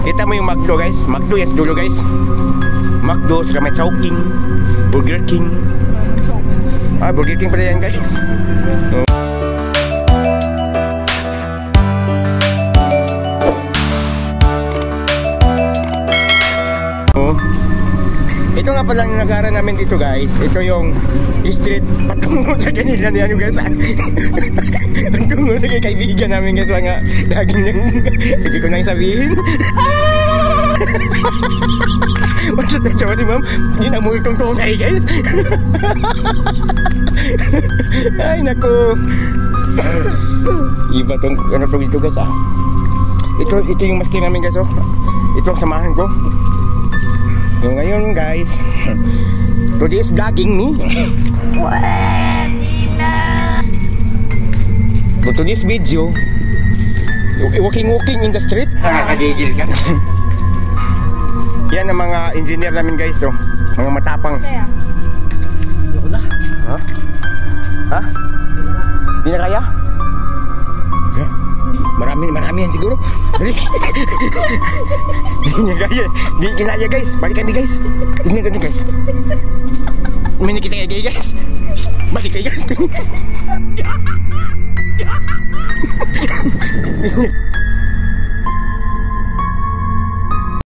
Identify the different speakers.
Speaker 1: Kita mo yung McDo guys. McDo yes dulu guys. McDo saka may Chowking, Burger King. Burger King pala yan guys. Ito nga pala yung nag-aaral namin dito guys. Ito yung street patungo sa kanila niya guys. Patungo sa kaibigan namin guys. Mga laging niyang hindi ko nang sabihin. Masyad na siya, ma'am. Ginamultong tunay guys. Ay naku. Iba tong ano to dito guys ah. Ito yung master namin guys oh. Ito ang samahan ko. So ngayon guys, today's vlogging me. For today's video, walking in the street. Nakakagigil ka. Yan ang mga engineer namin guys, oh. Mga matapang. Ha? Ha? Di na kaya? Marami yan siguro. Balik. Di niya kaya. Di kinaya guys. Balik kami guys. Tingnan natin guys. May nakita kayo guys. Balik kayo guys.